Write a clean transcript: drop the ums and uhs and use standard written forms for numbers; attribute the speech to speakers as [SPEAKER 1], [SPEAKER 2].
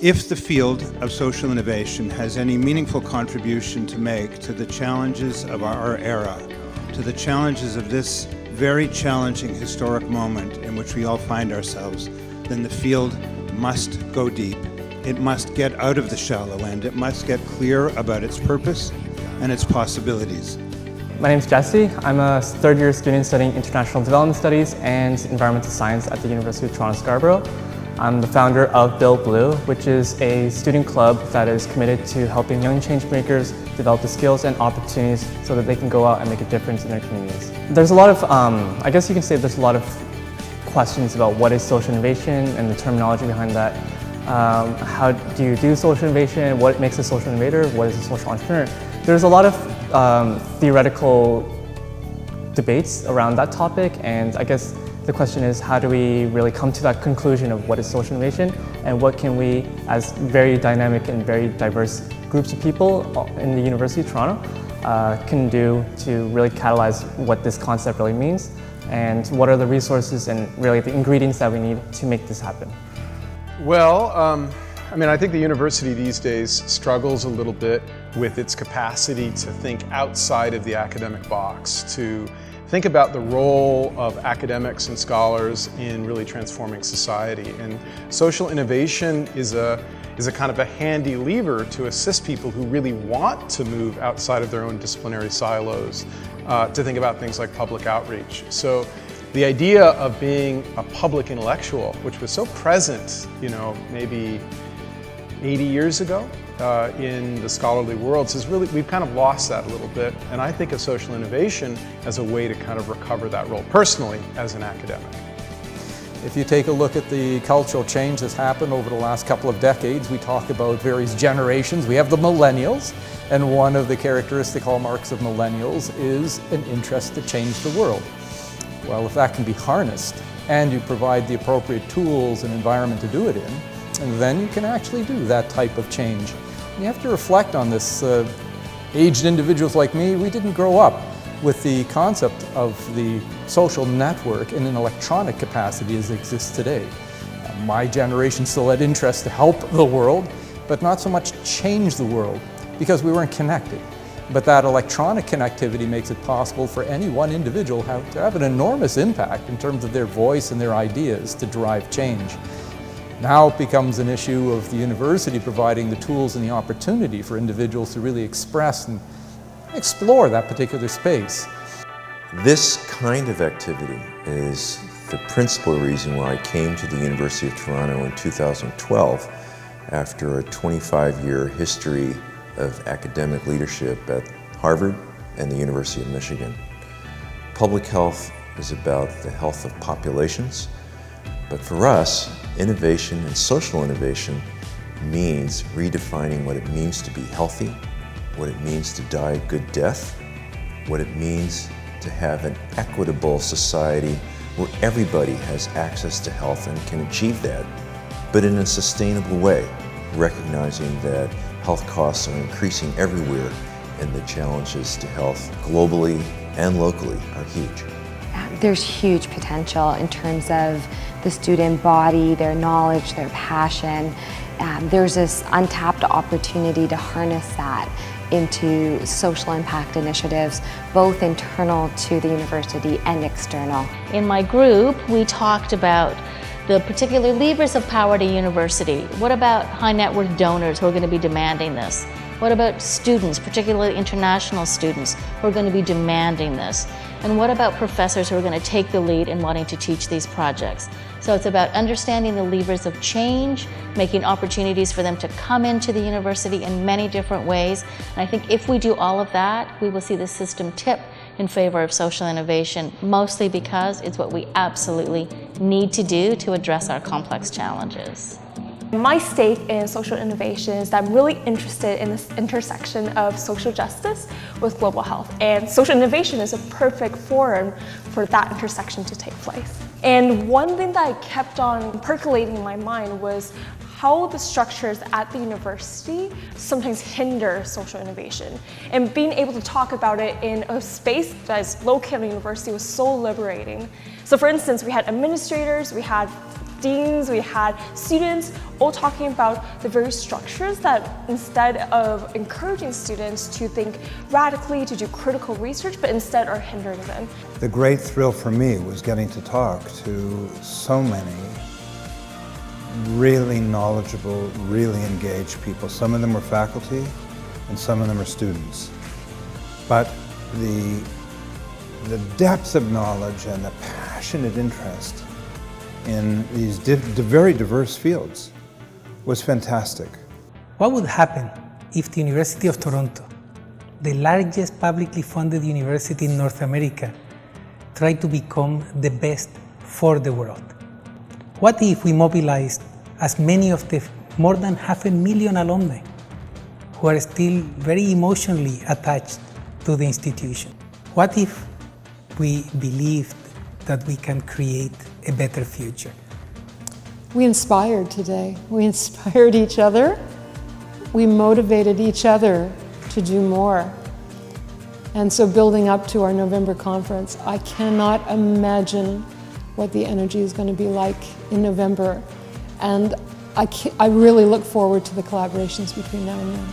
[SPEAKER 1] If the field of social innovation has any meaningful contribution to make to the challenges of our era, to the challenges of this very challenging historic moment in which we all find ourselves, then the field must go deep. It must get out of the shallow end. It must get clear about its purpose and its possibilities.
[SPEAKER 2] My name is Jesse. I'm a third-year student studying International Development Studies and Environmental Science at the University of Toronto Scarborough. I'm the founder of Build Blue, which is a student club that is committed to helping young change makers develop the skills and opportunities so that they can go out and make a difference in their communities. There's a lot of, I guess you can say there's a lot of questions about what is social innovation and the terminology behind that. How do you do social innovation? What makes a social innovator? What is a social entrepreneur? There's a lot of theoretical debates around that topic, and I guess the question is, how do we really come to that conclusion of what is social innovation, and what can we, as very dynamic and very diverse groups of people in the University of Toronto, can do to really catalyze what this concept really means, and what are the resources and really the ingredients that we need to make this happen.
[SPEAKER 3] Well, I think the university these days struggles a little bit with its capacity to think outside of the academic box, to think about the role of academics and scholars in really transforming society. And social innovation is a kind of a handy lever to assist people who really want to move outside of their own disciplinary silos to think about things like public outreach. So the idea of being a public intellectual, which was so present, maybe 80 years ago in the scholarly worlds, is really, we've kind of lost that a little bit. And I think of social innovation as a way to kind of recover that role personally as an academic.
[SPEAKER 4] If you take a look at the cultural change that's happened over the last couple of decades, we talk about various generations. We have the millennials, and one of the characteristic hallmarks of millennials is an interest to change the world. Well, if that can be harnessed and you provide the appropriate tools and environment to do it in, then you can actually do that type of change. You have to reflect on this. Aged individuals like me, we didn't grow up with the concept of the social network in an electronic capacity as it exists today. My generation still had interest to help the world, but not so much change the world, because we weren't connected. But that electronic connectivity makes it possible for any one individual to have an enormous impact in terms of their voice and their ideas to drive change. Now it becomes an issue of the university providing the tools and the opportunity for individuals to really express and explore that particular space.
[SPEAKER 5] This kind of activity is the principal reason why I came to the University of Toronto in 2012 after a 25-year history of academic leadership at Harvard and the University of Michigan. Public health is about the health of populations, but for us, innovation and social innovation means redefining what it means to be healthy, what it means to die a good death, what it means to have an equitable society where everybody has access to health and can achieve that, but in a sustainable way, recognizing that health costs are increasing everywhere and the challenges to health globally and locally are huge.
[SPEAKER 6] There's huge potential in terms of the student body, their knowledge, their passion. There's this untapped opportunity to harness that into social impact initiatives, both internal to the university and external.
[SPEAKER 7] In my group, we talked about the particular levers of power to university. What about high net worth donors who are going to be demanding this? What about students, particularly international students, who are going to be demanding this? And what about professors who are going to take the lead in wanting to teach these projects? So it's about understanding the levers of change, making opportunities for them to come into the university in many different ways. And I think if we do all of that, we will see the system tip in favor of social innovation, mostly because it's what we absolutely need to do to address our complex challenges.
[SPEAKER 8] My stake in social innovation is that I'm really interested in this intersection of social justice with global health, and social innovation is a perfect forum for that intersection to take place. And one thing that I kept on percolating in my mind was how the structures at the university sometimes hinder social innovation. And being able to talk about it in a space that is located at the university was so liberating. So for instance, we had administrators, we had deans, we had students all talking about the very structures that instead of encouraging students to think radically, to do critical research, but instead are hindering them.
[SPEAKER 1] The great thrill for me was getting to talk to so many really knowledgeable, really engaged people. Some of them were faculty and some of them are students. But the depth of knowledge and the passionate interest in these very diverse fields was fantastic.
[SPEAKER 9] What would happen if the University of Toronto, the largest publicly funded university in North America, tried to become the best for the world? What if we mobilized as many of the more than 500,000 alumni who are still very emotionally attached to the institution? What if we believed that we can create a better future?
[SPEAKER 10] We inspired today. We inspired each other. We motivated each other to do more. And so building up to our November conference, I cannot imagine what the energy is going to be like in November. And I really look forward to the collaborations between now and then.